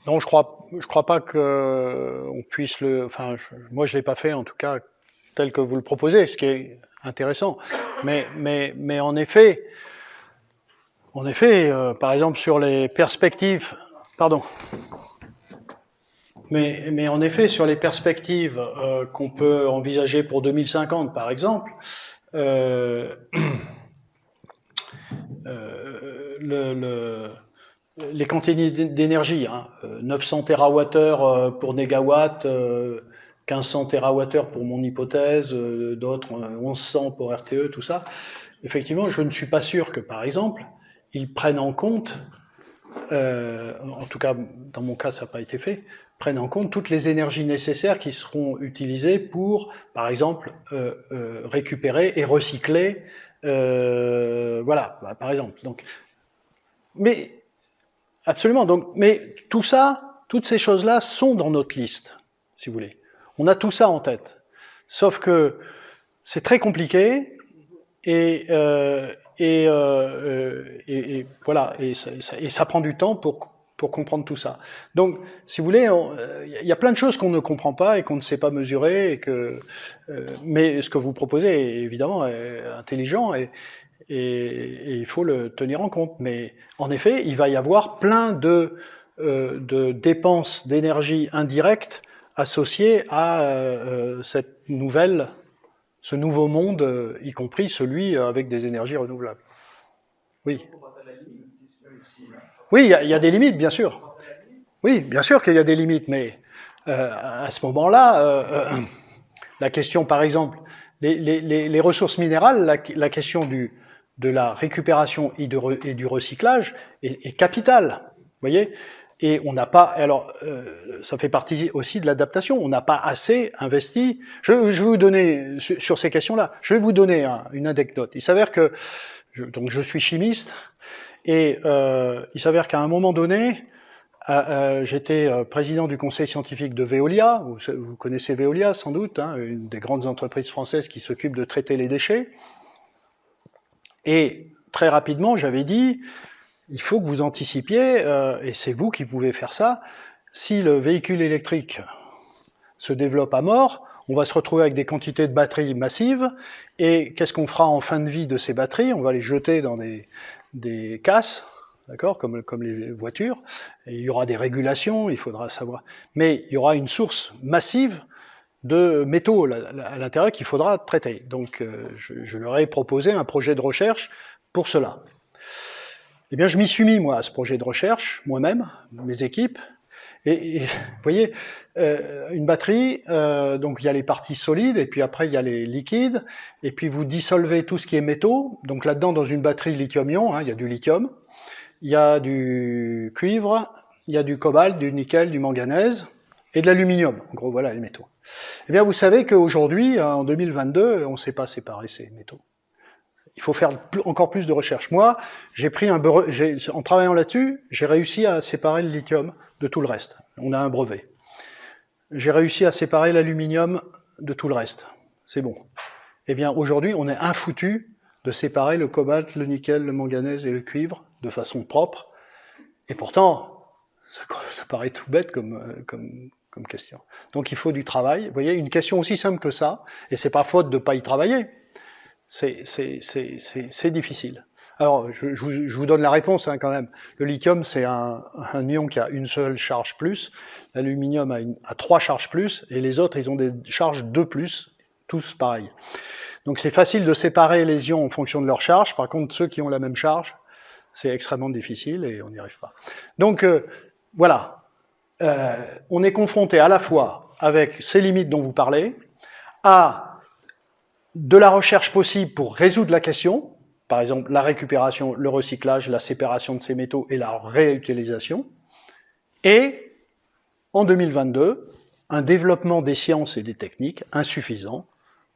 Non, je crois pas que on puisse le. Enfin, moi, je l'ai pas fait, en tout cas, tel que vous le proposez, ce qui est intéressant. Mais en effet, par exemple, sur les perspectives, pardon. Mais en effet, sur les perspectives qu'on peut envisager pour 2050, par exemple, les quantités d'énergie, 900 TWh pour négawatt, 1500 TWh pour mon hypothèse, d'autres 1100 pour RTE, tout ça. Effectivement, je ne suis pas sûr que, par exemple, ils prennent en compte, en tout cas, dans mon cas, ça n'a pas été fait, prennent en compte toutes les énergies nécessaires qui seront utilisées pour, par exemple, récupérer et recycler, voilà, par exemple. Donc, mais absolument. Donc, mais tout ça, toutes ces choses-là sont dans notre liste, si vous voulez. On a tout ça en tête. Sauf que c'est très compliqué et voilà, et ça prend du temps pour comprendre tout ça. Donc, si vous voulez, il y a plein de choses qu'on ne comprend pas et qu'on ne sait pas mesurer, et mais ce que vous proposez est évidemment intelligent et il faut le tenir en compte. Mais en effet, il va y avoir plein de dépenses d'énergie indirectes associées à ce nouveau monde, y compris celui avec des énergies renouvelables. Oui. Oui, il y a des limites, bien sûr. Oui, bien sûr qu'il y a des limites, mais à ce moment-là, la question, par exemple, les ressources minérales, la question de la récupération et du recyclage est capitale, vous voyez. Et on n'a pas, alors ça fait partie aussi de l'adaptation, on n'a pas assez investi. Je vais vous donner, sur ces questions-là, je vais vous donner une anecdote. Il s'avère que, donc je suis chimiste, et il s'avère qu'à un moment donné, j'étais président du conseil scientifique de Veolia, vous connaissez Veolia sans doute, une des grandes entreprises françaises qui s'occupe de traiter les déchets. Et très rapidement, j'avais dit, il faut que vous anticipiez, et c'est vous qui pouvez faire ça, si le véhicule électrique se développe à mort, on va se retrouver avec des quantités de batteries massives, et qu'est-ce qu'on fera en fin de vie de ces batteries? On va les jeter dans des casses, d'accord, comme les voitures, et il y aura des régulations, il faudra savoir, mais il y aura une source massive de métaux à l'intérieur qu'il faudra traiter. Donc je leur ai proposé un projet de recherche pour cela. Eh bien, je m'y suis mis, moi, à ce projet de recherche, moi-même, mes équipes, et vous voyez, une batterie, donc il y a les parties solides, et puis après il y a les liquides, et puis vous dissolvez tout ce qui est métaux, donc là-dedans, dans une batterie lithium-ion, il y a du lithium, il y a du cuivre, il y a du cobalt, du nickel, du manganèse, et de l'aluminium, en gros, voilà les métaux. Eh bien, vous savez qu'aujourd'hui, en 2022, on ne sait pas séparer ces métaux. Il faut faire encore plus de recherche. Moi, en travaillant là-dessus, j'ai réussi à séparer le lithium de tout le reste. On a un brevet. J'ai réussi à séparer l'aluminium de tout le reste. C'est bon. Eh bien, aujourd'hui, on est infoutu de séparer le cobalt, le nickel, le manganèse et le cuivre de façon propre. Et pourtant, ça paraît tout bête comme question. Donc il faut du travail. Vous voyez, une question aussi simple que ça, et c'est pas faute de pas y travailler, c'est difficile. Alors, je vous donne la réponse quand même. Le lithium, c'est un ion qui a une seule charge plus, l'aluminium a 3 charges plus, et les autres, ils ont des charges 2 plus, tous pareils. Donc c'est facile de séparer les ions en fonction de leur charge, par contre, ceux qui ont la même charge, c'est extrêmement difficile et on n'y arrive pas. Donc, voilà. On est confronté à la fois avec ces limites dont vous parlez, à de la recherche possible pour résoudre la question, par exemple la récupération, le recyclage, la séparation de ces métaux et la réutilisation, et en 2022, un développement des sciences et des techniques insuffisant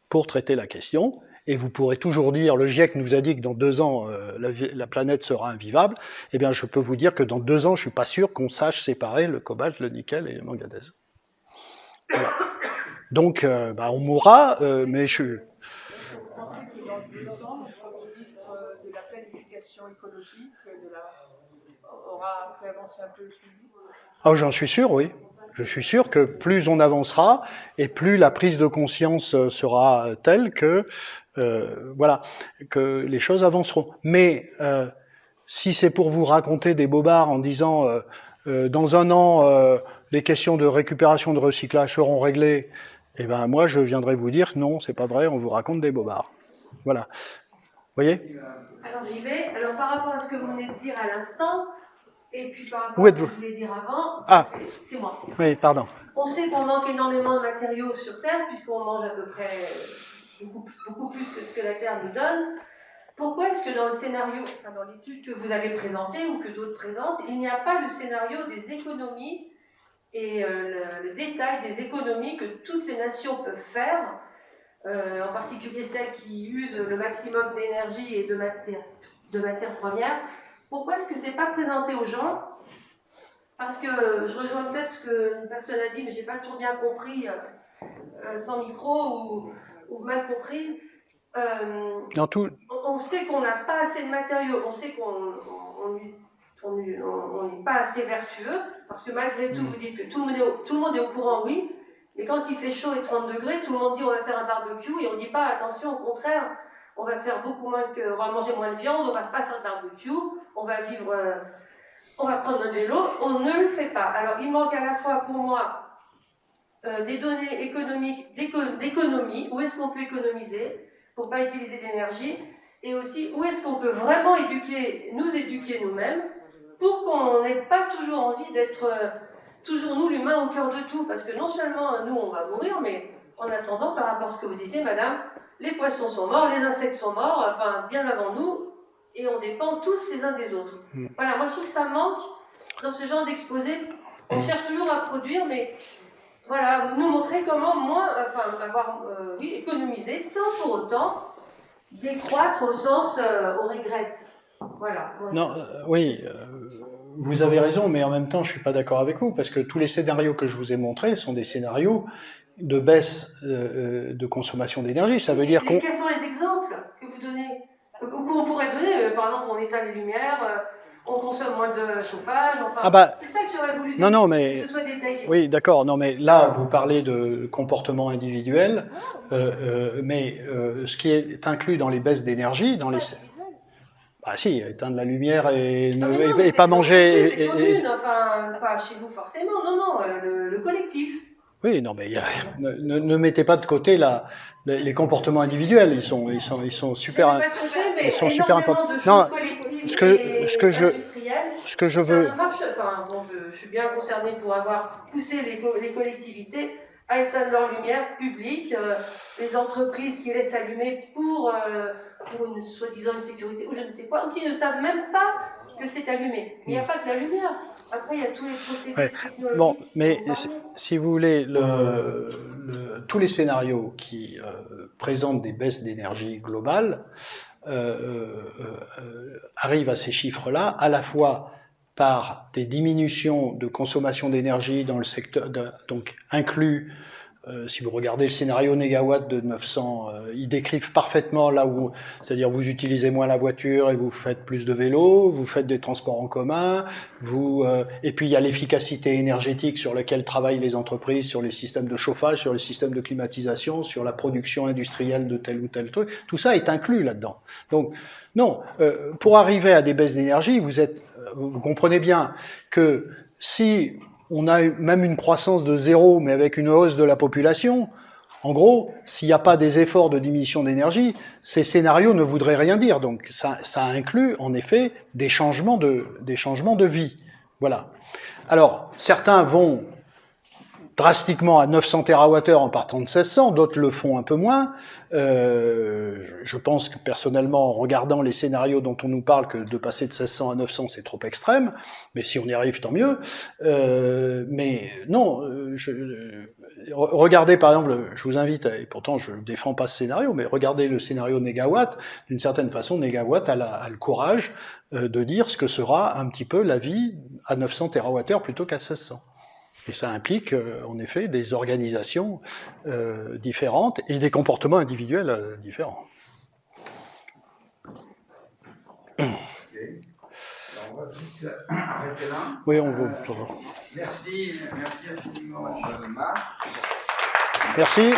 pour traiter la question. Et vous pourrez toujours dire, le GIEC nous a dit que dans 2 ans, la planète sera invivable. Eh bien, je peux vous dire que dans 2 ans, je ne suis pas sûr qu'on sache séparer le cobalt, le nickel et le manganèse. Voilà. Donc, on mourra, mais je... Vous pensez que dans 2 ans, le Premier ministre de la planification écologique aura pu avancer un peu plus vite. Ah, j'en suis sûr, oui. Je suis sûr que plus on avancera et plus la prise de conscience sera telle que, voilà, que les choses avanceront. Mais si c'est pour vous raconter des bobards en disant dans un an les questions de récupération de recyclage seront réglées, eh ben moi je viendrai vous dire que non, c'est pas vrai, on vous raconte des bobards. Voilà. Vous voyez? Alors j'y vais. Alors par rapport à ce que vous venez de dire à l'instant, et puis par rapport Où à ce que êtes-vous? je voulais dire avant, Ah, c'est moi. oui, pardon. On sait qu'on manque énormément de matériaux sur Terre, puisqu'on mange à peu près beaucoup plus que ce que la Terre nous donne. Pourquoi est-ce que dans le scénario, enfin dans l'étude que vous avez présentée ou que d'autres présentent, il n'y a pas le scénario des économies et le détail des économies que toutes les nations peuvent faire, en particulier celles qui usent le maximum d'énergie et de matières premières? Pourquoi est-ce que c'est pas présenté aux gens? Parce que je rejoins peut-être ce qu'une personne a dit, mais j'ai pas toujours bien compris, sans micro ou mal compris. On sait qu'on n'a pas assez de matériaux, on sait qu'on n'est pas assez vertueux, parce que malgré tout, vous dites que tout le monde est au courant, oui, mais quand il fait chaud et 30 degrés, tout le monde dit on va faire un barbecue, et on ne dit pas attention, au contraire, on va faire beaucoup moins on va manger moins de viande, on va pas faire de barbecue, on va vivre, on va prendre notre vélo, on ne le fait pas. Alors il manque à la fois pour moi des données économiques, d'économie, où est-ce qu'on peut économiser pour ne pas utiliser d'énergie, et aussi où est-ce qu'on peut vraiment nous éduquer nous-mêmes, pour qu'on n'ait pas toujours envie d'être toujours nous l'humain au cœur de tout, parce que non seulement nous on va mourir, mais en attendant, par rapport à ce que vous disiez, madame, les poissons sont morts, les insectes sont morts, enfin bien avant nous, et on dépend tous les uns des autres. Voilà, moi je trouve que ça manque dans ce genre d'exposé. On cherche toujours à produire, mais voilà, nous montrer comment économiser sans pour autant décroître au sens on régresse. Voilà. Non, oui, vous avez raison, mais en même temps, je ne suis pas d'accord avec vous, parce que tous les scénarios que je vous ai montrés sont des scénarios de baisse de consommation d'énergie. Ça veut dire qu'on... Quels sont les exemples que vous donnez, ou qu'on pourrait donner? Par exemple, on éteint les lumières, on consomme moins de chauffage, enfin... c'est ça que j'aurais voulu dire, mais, que ce soit détaillé. Oui, d'accord, non, mais là, vous parlez de comportement individuel, mais ce qui est inclus dans les baisses d'énergie, dans les... Ah si, éteindre la lumière et pas manger... C'est commune, enfin, pas chez vous forcément, non, le collectif. Oui, non, mais ne mettez pas de côté les comportements individuels, ils sont super... Ils sont super importants. Non, ce que je veux... Ça ne marche, enfin, bon, je suis bien concernée pour avoir poussé les collectivités à éteindre leur lumière publique, les entreprises qui laissent allumer pour une soi-disant une sécurité ou je ne sais quoi, ou qui ne savent même pas que c'est allumé. Il n'y a pas que la lumière. Après, il y a tous les procédés technologiques. Bon, mais si vous voulez, tous les scénarios qui présentent des baisses d'énergie globales arrivent à ces chiffres-là, à la fois par des diminutions de consommation d'énergie dans le secteur, donc inclus. Si vous regardez le scénario négawatt de 900, ils décrivent parfaitement là où, c'est-à-dire vous utilisez moins la voiture et vous faites plus de vélo, vous faites des transports en commun, et puis il y a l'efficacité énergétique sur laquelle travaillent les entreprises, sur les systèmes de chauffage, sur les systèmes de climatisation, sur la production industrielle de tel ou tel truc. Tout ça est inclus là-dedans. Donc non, pour arriver à des baisses d'énergie, vous comprenez bien que si on a même une croissance de 0, mais avec une hausse de la population, en gros, s'il n'y a pas des efforts de diminution d'énergie, ces scénarios ne voudraient rien dire. Donc ça inclut en effet des changements de vie. Voilà. Alors, certains vont drastiquement à 900 TWh en partant de 1600, d'autres le font un peu moins. Je pense que personnellement, en regardant les scénarios dont on nous parle, que de passer de 1600 à 900, c'est trop extrême, mais si on y arrive, tant mieux. Mais non, regardez par exemple, je vous invite, et pourtant je ne défends pas ce scénario, mais regardez le scénario Négawatt. D'une certaine façon, Négawatt a le courage de dire ce que sera un petit peu la vie à 900 TWh plutôt qu'à 1600. Et ça implique, en effet, des organisations différentes et des comportements individuels différents. Ok. Alors on va vite arrêter. Kélin. Oui, on veut. Merci infiniment, Marc. Merci.